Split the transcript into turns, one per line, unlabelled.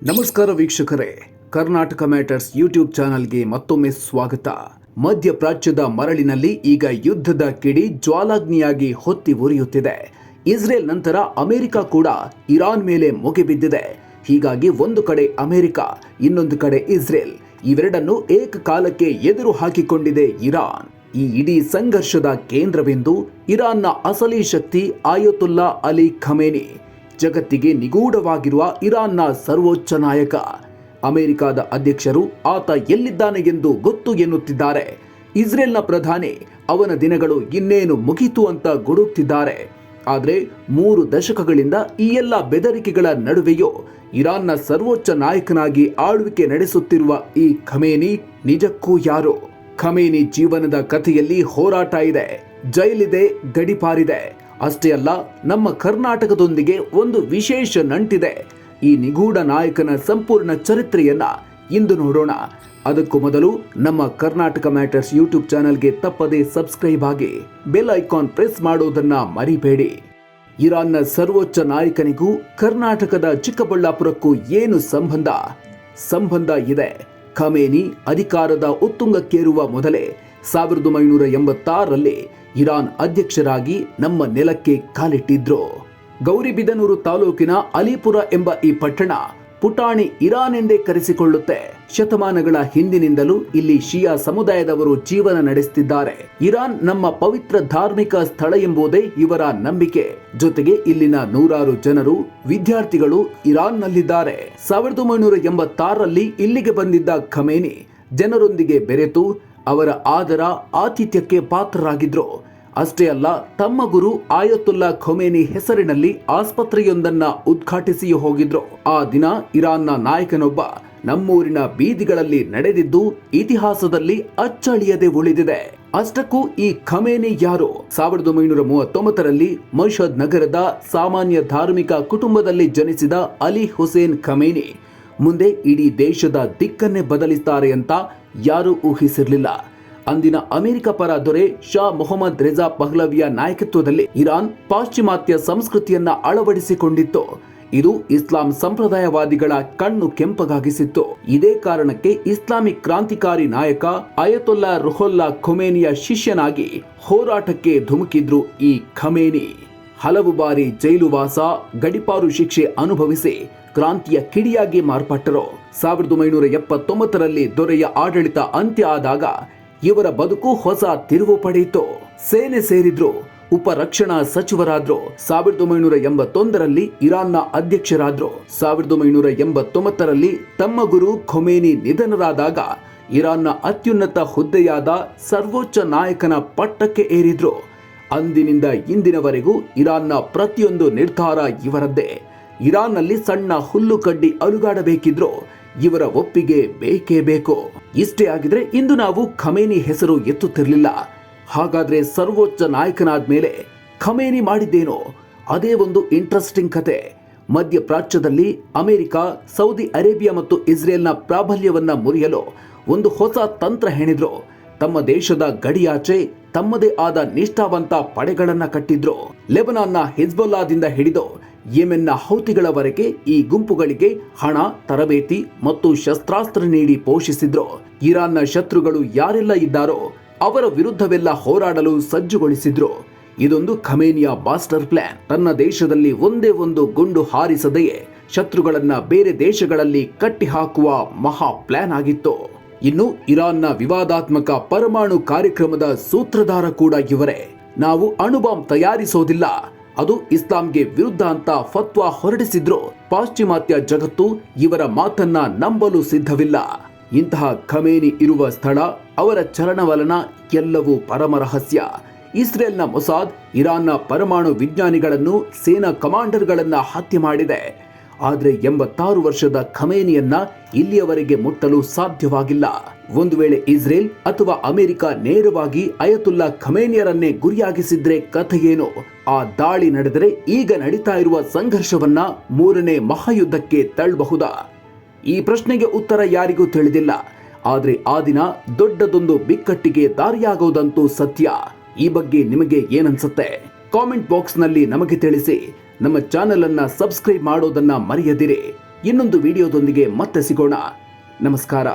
ನಮಸ್ಕಾರ ವೀಕ್ಷಕರೇ, Karnataka matters YouTube ಚಾನಲ್ಗೆ ಮತ್ತೊಮ್ಮೆ ಸ್ವಾಗತ. ಮಧ್ಯಪ್ರಾಚ್ಯದ ಮರಳಿನಲ್ಲಿ ಈಗ ಯುದ್ಧದ ಕಿಡಿ ಜ್ವಾಲಾಗ್ನಿಯಾಗಿ ಹೊತ್ತಿ ಉರಿಯುತ್ತಿದೆ. ಇಸ್ರೇಲ್ ನಂತರ ಅಮೆರಿಕ ಕೂಡ ಇರಾನ್ ಮೇಲೆ ಮುಗಿಬಿದ್ದಿದೆ. ಹೀಗಾಗಿ ಒಂದು ಕಡೆ ಅಮೆರಿಕ, ಇನ್ನೊಂದು ಕಡೆ ಇಸ್ರೇಲ್, ಇವೆರಡನ್ನು ಏಕಕಾಲಕ್ಕೆ ಎದುರು ಹಾಕಿಕೊಂಡಿದೆ ಇರಾನ್. ಈ ಇಡೀ ಸಂಘರ್ಷದ ಕೇಂದ್ರವೆಂದು ಇರಾನ್ನ ಅಸಲಿ ಶಕ್ತಿ ಆಯತುಲ್ಲಾ ಅಲಿ ಖಮೇನಿ, ಜಗತ್ತಿಗೆ ನಿಗೂಢವಾಗಿರುವ ಇರಾನ್ನ ಸರ್ವೋಚ್ಚ ನಾಯಕ. ಅಮೆರಿಕದ ಅಧ್ಯಕ್ಷರು ಆತ ಎಲ್ಲಿದ್ದಾನೆ ಎಂದು ಗೊತ್ತು ಎನ್ನುತ್ತಿದ್ದಾರೆ. ಇಸ್ರೇಲ್ನ ಪ್ರಧಾನಿ ಅವನ ದಿನಗಳು ಇನ್ನೇನು ಮುಗಿತು ಅಂತ ಗುಡುಕ್ತಿದ್ದಾರೆ. ಆದರೆ 3 ದಶಕಗಳಿಂದ ಈ ಎಲ್ಲ ಬೆದರಿಕೆಗಳ ನಡುವೆಯೂ ಇರಾನ್ನ ಸರ್ವೋಚ್ಚ ನಾಯಕನಾಗಿ ಆಳ್ವಿಕೆ ನಡೆಸುತ್ತಿರುವ ಈ ಖಮೇನಿ ನಿಜಕ್ಕೂ ಯಾರು? ಖಮೇನಿ ಜೀವನದ ಕಥೆಯಲ್ಲಿ ಹೋರಾಟ ಇದೆ, ಜೈಲಿದೆ, ಗಡಿಪಾರಿದೆ. ಅಷ್ಟೇ ಅಲ್ಲ, ನಮ್ಮ ಕರ್ನಾಟಕದೊಂದಿಗೆ ಒಂದು ವಿಶೇಷ ನಂಟಿದೆ. ಈ ನಿಗೂಢ ನಾಯಕನ ಸಂಪೂರ್ಣ ಚರಿತ್ರೆಯನ್ನ ಇಂದು ನೋಡೋಣ. ಅದಕ್ಕೂ ಮೊದಲು ನಮ್ಮ ಕರ್ನಾಟಕ ಮ್ಯಾಟರ್ಸ್ ಯೂಟ್ಯೂಬ್ ಚಾನೆಲ್ಗೆ ತಪ್ಪದೇ ಸಬ್ಸ್ಕ್ರೈಬ್ ಆಗಿ ಬೆಲ್ ಐಕಾನ್ ಪ್ರೆಸ್ ಮಾಡೋದನ್ನ ಮರಿಬೇಡಿ. ಇರಾನ್ನ ಸರ್ವೋಚ್ಚ ನಾಯಕನಿಗೂ ಕರ್ನಾಟಕದ ಚಿಕ್ಕಬಳ್ಳಾಪುರಕ್ಕೂ ಏನು ಸಂಬಂಧ ಇದೆ. ಖಮೇನಿ ಅಧಿಕಾರದ ಉತ್ತುಂಗಕ್ಕೇರುವ ಮೊದಲೇ 1986ರಲ್ಲಿ ಇರಾನ್ ಅಧ್ಯಕ್ಷರಾಗಿ ನಮ್ಮ ನೆಲಕ್ಕೆ ಕಾಲಿಟ್ಟಿದ್ರು. ಗೌರಿಬಿದನೂರು ತಾಲೂಕಿನ ಅಲಿಪುರ ಎಂಬ ಈ ಪಟ್ಟಣ ಪುಟಾಣಿ ಇರಾನ್ ಎಂದೇ ಕರೆಸಿಕೊಳ್ಳುತ್ತೆ. ಶತಮಾನಗಳ ಹಿಂದಿನಿಂದಲೂ ಇಲ್ಲಿ ಶಿಯಾ ಸಮುದಾಯದವರು ಜೀವನ ನಡೆಸುತ್ತಿದ್ದಾರೆ. ಇರಾನ್ ನಮ್ಮ ಪವಿತ್ರ ಧಾರ್ಮಿಕ ಸ್ಥಳ ಎಂಬುದೇ ಇವರ ನಂಬಿಕೆ. ಜೊತೆಗೆ ಇಲ್ಲಿನ ನೂರಾರು ಜನರು, ವಿದ್ಯಾರ್ಥಿಗಳು ಇರಾನ್ನಲ್ಲಿದ್ದಾರೆ. 1986ರಲ್ಲಿ ಇಲ್ಲಿಗೆ ಬಂದಿದ್ದ ಖಮೇನಿ ಜನರೊಂದಿಗೆ ಬೆರೆತು ಅವರ ಆದರ ಆತಿಥ್ಯಕ್ಕೆ ಪಾತ್ರರಾಗಿದ್ರು. ಅಷ್ಟೇ ಅಲ್ಲ, ತಮ್ಮ ಗುರು ಆಯತುಲ್ಲಾ ಖಮೇನಿ ಹೆಸರಿನಲ್ಲಿ ಆಸ್ಪತ್ರೆಯೊಂದನ್ನ ಉದ್ಘಾಟಿಸಿಯೂ ಹೋಗಿದ್ರು. ಆ ದಿನ ಇರಾನ್ನ ನಾಯಕನೊಬ್ಬ ನಮ್ಮೂರಿನ ಬೀದಿಗಳಲ್ಲಿ ನಡೆದಿದ್ದು ಇತಿಹಾಸದಲ್ಲಿ ಅಚ್ಚಳಿಯದೆ ಉಳಿದಿದೆ. ಅಷ್ಟಕ್ಕೂ ಈ ಖಮೇನಿ ಯಾರು? 1939ರಲ್ಲಿ ಮಷದ್ ನಗರದ ಸಾಮಾನ್ಯ ಧಾರ್ಮಿಕ ಕುಟುಂಬದಲ್ಲಿ ಜನಿಸಿದ ಅಲಿ ಹುಸೇನ್ ಖಮೇನಿ ಮುಂದೆ ಇಡೀ ದೇಶದ ದಿಕ್ಕನ್ನೇ ಬದಲಿಸ್ತಾರೆ ಅಂತ ಯಾರೂ ಊಹಿಸಿರಲಿಲ್ಲ. ಅಂದಿನ ಅಮೆರಿಕ ಪರ ದೊರೆ ಶಾ ಮೊಹಮ್ಮದ್ ರೆಜಾ ಪಹ್ಲವಿಯ ನಾಯಕತ್ವದಲ್ಲಿ ಇರಾನ್ ಪಾಶ್ಚಿಮಾತ್ಯ ಸಂಸ್ಕೃತಿಯನ್ನ ಅಳವಡಿಸಿಕೊಂಡಿತ್ತು. ಇದು ಇಸ್ಲಾಂ ಸಂಪ್ರದಾಯವಾದಿಗಳ ಕಣ್ಣು ಕೆಂಪಗಾಗಿಸಿತ್ತು. ಇದೇ ಕಾರಣಕ್ಕೆ ಇಸ್ಲಾಮಿಕ್ ಕ್ರಾಂತಿಕಾರಿ ನಾಯಕ ಅಯತೊಲ್ಲಾ ರುಹುಲ್ಲಾ ಖೊಮೇನಿಯ ಶಿಷ್ಯನಾಗಿ ಹೋರಾಟಕ್ಕೆ ಧುಮುಕಿದ್ರು ಈ ಖಮೇನಿ. ಹಲವು ಬಾರಿ ಜೈಲುವಾಸ, ಗಡಿಪಾರು ಶಿಕ್ಷೆ ಅನುಭವಿಸಿ ಕ್ರಾಂತಿಯ ಕಿಡಿಯಾಗಿ ಮಾರ್ಪಟ್ಟರು. 1979ರಲ್ಲಿ ದೊರೆಯ ಆಡಳಿತ ಅಂತ್ಯ ಆದಾಗ ಇವರ ಬದುಕು ಹೊಸ ತಿರುವು ಪಡೆಯಿತು. ಸೇನೆ ಸೇರಿದ್ರು, ಉಪರಕ್ಷಣಾ ಸಚಿವರಾದ್ರು. 1981ರಲ್ಲಿ ಇರಾನ್ನ ಅಧ್ಯಕ್ಷರಾದ್ರು. 1989ರಲ್ಲಿ ತಮ್ಮ ಗುರು ಖೊಮೇನಿ ನಿಧನರಾದಾಗ ಇರಾನ್ನ ಅತ್ಯುನ್ನತ ಹುದ್ದೆಯಾದ ಸರ್ವೋಚ್ಚ ನಾಯಕನ ಪಟ್ಟಕ್ಕೆ ಏರಿದ್ರು. ಅಂದಿನಿಂದ ಇಂದಿನವರೆಗೂ ಇರಾನ್ನ ಪ್ರತಿಯೊಂದು ನಿರ್ಧಾರ ಇವರದ್ದೇ. ಇರಾನ್ನಲ್ಲಿ ಸಣ್ಣ ಹುಲ್ಲು ಕಡ್ಡಿ ಅಲುಗಾಡಬೇಕಿದ್ರು ಇವರ ಒಪ್ಪಿಗೆ ಬೇಕೇ ಬೇಕು. ಇಷ್ಟೇ ಆಗಿದ್ರೆ ಇಂದು ನಾವು ಖಮೇನಿ ಹೆಸರು ಎತ್ತುತ್ತಿರಲಿಲ್ಲ. ಹಾಗಾದ್ರೆ ಸರ್ವೋಚ್ಚ ನಾಯಕನಾದ್ಮೇಲೆ ಖಮೇನಿ ಮಾಡಿದ್ದೇನೋ? ಅದೇ ಒಂದು ಇಂಟ್ರೆಸ್ಟಿಂಗ್ ಕತೆ. ಮಧ್ಯಪ್ರಾಚ್ಯದಲ್ಲಿ ಅಮೆರಿಕ, ಸೌದಿ ಅರೇಬಿಯಾ ಮತ್ತು ಇಸ್ರೇಲ್ನ ಪ್ರಾಬಲ್ಯವನ್ನ ಮುರಿಯಲು ಒಂದು ಹೊಸ ತಂತ್ರ ಹೆಣೆದ್ರು. ತಮ್ಮ ದೇಶದ ಗಡಿಯಾಚೆ ತಮ್ಮದೇ ಆದ ನಿಷ್ಠಾವಂತ ಪಡೆಗಳನ್ನ ಕಟ್ಟಿದ್ರು. ಲೆಬನಾನ್ನ ಹಿಜ್ಬುಲ್ಲಾದಿಂದ ಹಿಡಿದು ಯೆಮೆನ್ನ ಹೌತಿಗಳವರೆಗೆ ಈ ಗುಂಪುಗಳಿಗೆ ಹಣ, ತರಬೇತಿ ಮತ್ತು ಶಸ್ತ್ರಾಸ್ತ್ರ ನೀಡಿ ಪೋಷಿಸಿದ್ರು. ಇರಾನ್ನ ಶತ್ರುಗಳು ಯಾರೆಲ್ಲ ಇದ್ದಾರೋ ಅವರ ವಿರುದ್ಧವೆಲ್ಲ ಹೋರಾಡಲು ಸಜ್ಜುಗೊಳಿಸಿದ್ರು. ಇದೊಂದು ಖಮೇನಿಯ ಮಾಸ್ಟರ್ ಪ್ಲಾನ್. ತನ್ನ ದೇಶದಲ್ಲಿ ಒಂದೇ ಒಂದು ಗುಂಡು ಹಾರಿಸದೆಯೇ ಶತ್ರುಗಳನ್ನ ಬೇರೆ ದೇಶಗಳಲ್ಲಿ ಕಟ್ಟಿ ಹಾಕುವ ಮಹಾ ಪ್ಲಾನ್ ಆಗಿತ್ತು. ಇನ್ನು ಇರಾನ್ನ ವಿವಾದಾತ್ಮಕ ಪರಮಾಣು ಕಾರ್ಯಕ್ರಮದ ಸೂತ್ರಧಾರ ಕೂಡ ಇವರೇ. ನಾವು ಅಣುಬಾಂಬ್ ತಯಾರಿಸೋದಿಲ್ಲ, ಅದು ಇಸ್ಲಾಂಗೆ ವಿರುದ್ಧ ಅಂತ ಫತ್ವಾ ಹೊರಡಿಸಿದ್ರು. ಪಾಶ್ಚಿಮಾತ್ಯ ಜಗತ್ತು ಇವರ ಮಾತನ್ನ ನಂಬಲು ಸಿದ್ಧವಿಲ್ಲ. ಇಂತಹ ಖಮೇನಿ ಇರುವ ಸ್ಥಳ, ಅವರ ಚಲನವಲನ ಎಲ್ಲವೂ ಪರಮ ರಹಸ್ಯ. ಇಸ್ರೇಲ್ನ ಮೊಸಾದ್ ಇರಾನ್ನ ಪರಮಾಣು ವಿಜ್ಞಾನಿಗಳನ್ನು, ಸೇನಾ ಕಮಾಂಡರ್ಗಳನ್ನ ಹತ್ಯೆ ಮಾಡಿದೆ. ಆದರೆ 86 ವರ್ಷದ ಖಮೇನಿಯನ್ನ ಇಲ್ಲಿಯವರೆಗೆ ಮುಟ್ಟಲು ಸಾಧ್ಯವಾಗಿಲ್ಲ. ಒಂದು ವೇಳೆ ಇಸ್ರೇಲ್ ಅಥವಾ ಅಮೆರಿಕ ನೇರವಾಗಿ ಅಯತುಲ್ಲಾ ಖಮೇನಿಯರನ್ನೇ ಗುರಿಯಾಗಿಸಿದ್ರೆ ಕಥೆಯೇನು? ಆ ದಾಳಿ ನಡೆದರೆ ಈಗ ನಡೀತಾ ಇರುವ ಸಂಘರ್ಷವನ್ನ 3ನೇ ಮಹಾಯುದ್ಧಕ್ಕೆ ತಳ್ಳಬಹುದಾ? ಈ ಪ್ರಶ್ನೆಗೆ ಉತ್ತರ ಯಾರಿಗೂ ತಿಳಿದಿಲ್ಲ. ಆದ್ರೆ ಆ ದಿನ ದೊಡ್ಡದೊಂದು ಬಿಕ್ಕಟ್ಟಿಗೆ ದಾರಿಯಾಗೋದಂತೂ ಸತ್ಯ. ಈ ಬಗ್ಗೆ ನಿಮಗೆ ಏನನ್ಸುತ್ತೆ? ಕಾಮೆಂಟ್ ಬಾಕ್ಸ್ ನಲ್ಲಿ ನಮಗೆ ತಿಳಿಸಿ. ನಮ್ಮ ಚಾನೆಲ್ ಅನ್ನ ಸಬ್ಸ್ಕ್ರೈಬ್ ಮಾಡೋದನ್ನ ಮರೆಯದಿರಿ. ಇನ್ನೊಂದು ವಿಡಿಯೋದೊಂದಿಗೆ ಮತ್ತೆ ಸಿಗೋಣ. ನಮಸ್ಕಾರ.